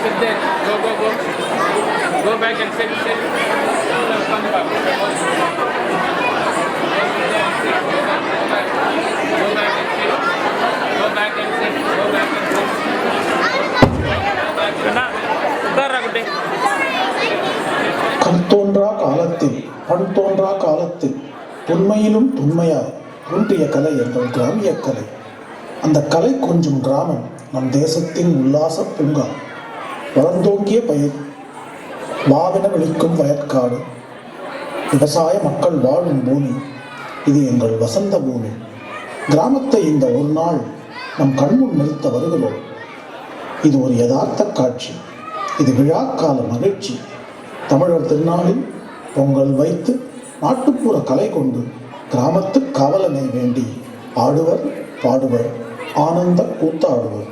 Sit there. Go, go, go. Go back and sit, sit. No, come back. Go sit there and sit. Go back, go back. Go back and sit. Go back and sit. Go back and sit. கண் தோன்றா காலத்தில் பண் தோன்றா காலத்தில் தொன்மையிலும் தொன்மையாய் தோன்றிய கலை எங்கள் கிராமிய கலை. அந்த கலை கொஞ்சம் கிராமம் நம் தேசத்தின் உல்லாச பூங்கா. வளர்ந்தோங்கிய பயிர் வாவென விழிக்கும் வயற்காடு, விவசாய மக்கள் வாழும் பூமி, இது எங்கள் வசந்த பூமி. கிராமத்தை இந்த ஒரு நாள் நம் கண்முன் நிறுத்த வருகிறோம். இது ஒரு யதார்த்த காட்சி. இது விழாக்கால மகிழ்ச்சி. தமிழர் திருநாளில் பொங்கல் வைத்து நாட்டுப்புற கலை கொண்டு கிராமத்து காவலனை வேண்டி ஆடுவர் பாடுவர் ஆனந்த கூத்தாடுவர்.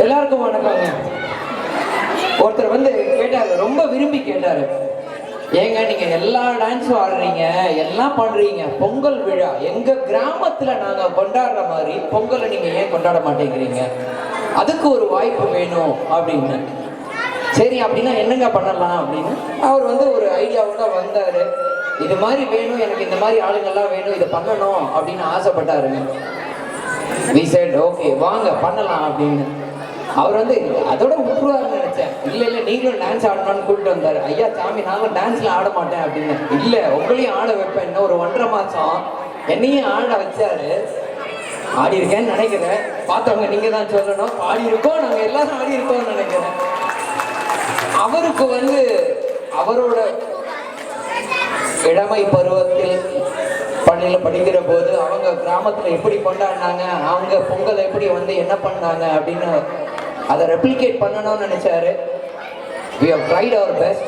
எல்லாருக்கும் வணக்கங்க. ஒருத்தர் வந்து கேட்டாரு, ரொம்ப விரும்பி கேட்டாரு, ஏங்க நீங்க எல்லா டான்ஸும் ஆடுறீங்க, எல்லாம் பண்றீங்க, பொங்கல் விழா எங்க கிராமத்துல நாங்க கொண்டாடுற மாதிரி பொங்கலை நீங்க ஏன் கொண்டாட மாட்டேங்கிறீங்க? அதுக்கு ஒரு வாய்ப்பு வேணும் அப்படின்னு. சரி அப்படின்னா என்னங்க பண்ணலாம் அப்படின்னு அவர் வந்து ஒரு ஐடியாவோட வந்தாரு. இது மாதிரி வேணும், எனக்கு இந்த மாதிரி ஆளுங்கள்லாம் வேணும், இதை பண்ணணும் அப்படின்னு ஆசைப்பட்டாருங்க. we said ஓகே வாங்க பண்ணலாம் அப்படின்னு. அவர் வந்து அதோட விட்டுருவாருன்னு நினைச்சேன். இல்லை நீங்களும் டான்ஸ் ஆடணும்னு கூப்பிட்டு வந்தார். ஐயா சாமி நாங்களும் டான்ஸ்ல ஆட மாட்டேன் அப்படின்னு. இல்லை உங்களையும் ஆட வைப்பேன், இன்னும் ஒரு 1.5 மாசம் என்னையும் ஆட வச்சாரு. ஆடி இருக்கேன்னு நினைக்கிறேன், பார்த்தவங்க நீங்க தான் சொல்லணும். ஆடி இருக்கோம், நாங்க எல்லாரும் ஆடி இருக்கோம்னு நினைக்கிறேன். அவருக்கு வந்து அவரோட இளமை பருவத்தில் பள்ளியில் படிக்கிற போது அவங்க கிராமத்தில் எப்படி கொண்டாடினாங்க, அவங்க பொங்கல் எப்படி வந்து என்ன பண்ணாங்க அப்படின்னு அதை ரெப்ளிகேட் பண்ணணும்னு நினைச்சாரு. we have tried our best.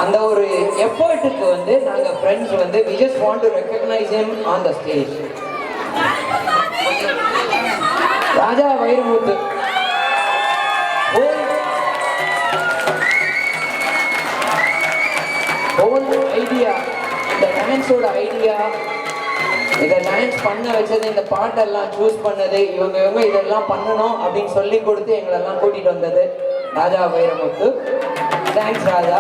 அந்த ஒரு எஃபர்ட்டுக்கு வந்து நாங்கள் ஃப்ரெண்ட்ஸ் வந்து we just want to recognize him on the stage. Raja Vairamuthu own idea, இந்த டான்ஸோட ஐடியா, இதை டான்ஸ் பண்ண வச்சது, இந்த பாட்டெல்லாம் சூஸ் பண்ணது, இவங்க இதெல்லாம் பண்ணணும் அப்படின்னு சொல்லி கொடுத்து எங்களெல்லாம் கூட்டிகிட்டு வந்தது ராஜா வைரமுத்து. தேங்க்ஸ் ராஜா.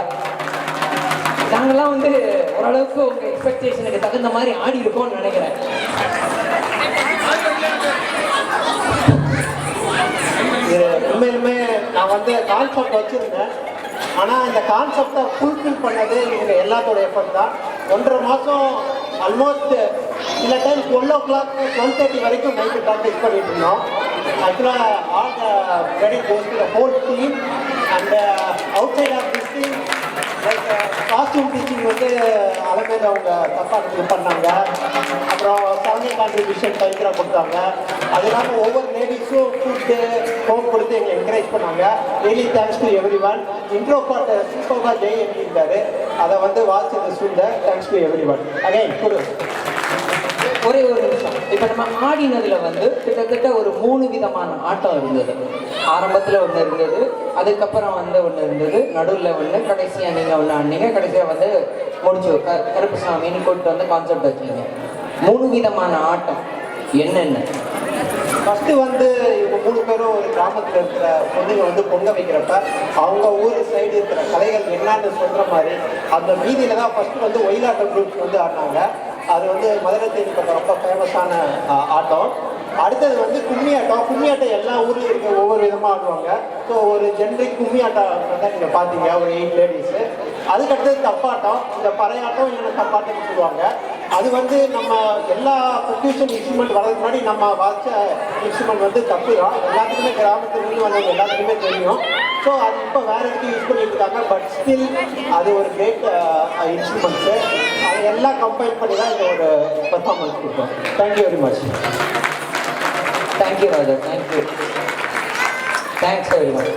நாங்கள்லாம் வந்து ஓரளவுக்கு உங்கள் எக்ஸ்பெக்டேஷனுக்கு தகுந்த மாதிரி ஆடி இருக்கோம்னு நினைக்கிறேன். இது உண்மையிலுமே நான் வந்து கான்செப்ட் வச்சுருந்தேன். ஆனால் இந்த கான்செப்டை ஃபுல்ஃபில் பண்ணது இவங்க எல்லாத்தோட எஃபர்ட் தான். 1.5 மாதம் ஆல்மோஸ்ட் சில டைம் 12 o'clock 12:30 வரைக்கும் நைட்டு ப்ராக்டிஸ் பண்ணிட்டு இருந்தோம். ஆக்சுவலாக all the credit goes to the whole team. And outside of this team like costume teaching வந்து அலமேல அவங்க தப்பாக இது பண்ணாங்க. அப்புறம் சவுண்டிங் கான்ட்ரிபியூஷன் பயங்கர கொடுத்தாங்க. அது இல்லாமல் ஒவ்வொரு லேடிஸும் ஃபுட்டு ஹோம் கொடுத்து எங்களை என்கரேஜ் பண்ணாங்க. Really thanks to everyone. Intro part சூப்பராக ஜெய் எழுதியிருந்தாரு, அதை வந்து watch student. Thanks to everyone. Again கொடு. ஒரே ஒரு நிமிஷம். இப்போ நம்ம ஆடினதில் வந்து கிட்டத்தட்ட ஒரு 3 விதமான ஆட்டம் இருந்தது. ஆரம்பத்தில் ஒன்று இருந்தது, அதுக்கப்புறம் வந்து ஒன்று இருந்தது, நடுவில் ஒன்று, கடைசியாக நீங்கள் ஒன்று ஆடினீங்க, கடைசியாக வந்து முடிச்சு கருப்புசாமின்னு கூப்பிட்டு வந்து கான்செப்ட் வச்சிங்க. 3 விதமான ஆட்டம் என்னென்ன? ஃபஸ்ட்டு வந்து இவங்க 3 பேரும் ஒரு கிராமத்தில் இருக்கிற பொண்ணுங்க வந்து பொங்க வைக்கிறப்ப அவங்க ஊர் சைடு இருக்கிற கலைகள் என்னன்னு சொல்கிற மாதிரி அந்த வீதியில் தான் ஃபஸ்ட்டு வந்து ஒயிலாட்டம் குரூப்ஸ் வந்து ஆடினாங்க. அது வந்து மதுரை தேடி பக்கம் ரொம்ப ஃபேமஸான ஆட்டம். அடுத்தது வந்து கும்மியாட்டம். கும்மியாட்டம் எல்லா ஊர்லேயும் இருக்க ஒவ்வொரு விதமாக ஆடுவாங்க. ஸோ ஒரு ஜென்ரிக் கும்மியாட்டம் தான் நீங்கள் பார்த்தீங்க, ஒரு 8 லேடிஸு. அதுக்கடுத்தது தப்பாட்டம். இந்த பறையாட்டம் இல்லைன்னா தப்பாட்டம்னு சொல்லுவாங்க. அது வந்து நம்ம எல்லா ப்ரொடியூஷன் இன்ஸ்ட்ருமெண்ட் வரதுக்கு முன்னாடி நம்ம வாட்ச இன்ஸ்ட்ருமெண்ட் வந்து தப்பு தான். எல்லாத்துக்குமே கிராமத்துலேருந்து வந்தவங்க எல்லாத்துக்குமே தெரியும். ஸோ அது இப்போ வேறு எதுக்கு யூஸ் பண்ணிட்டு இருக்காங்க. பட் ஸ்டில் அது ஒரு கிரேட் இன்ஸ்ட்ருமெண்ட்ஸு. அது எல்லாம் கம்பைன் பண்ணி தான் இந்த ஒரு பெர்ஃபார்மன்ஸ் கொடுப்போம். Thank you very much. தேங்க்யூ ராஜா. தேங்க்யூ. Thanks very much.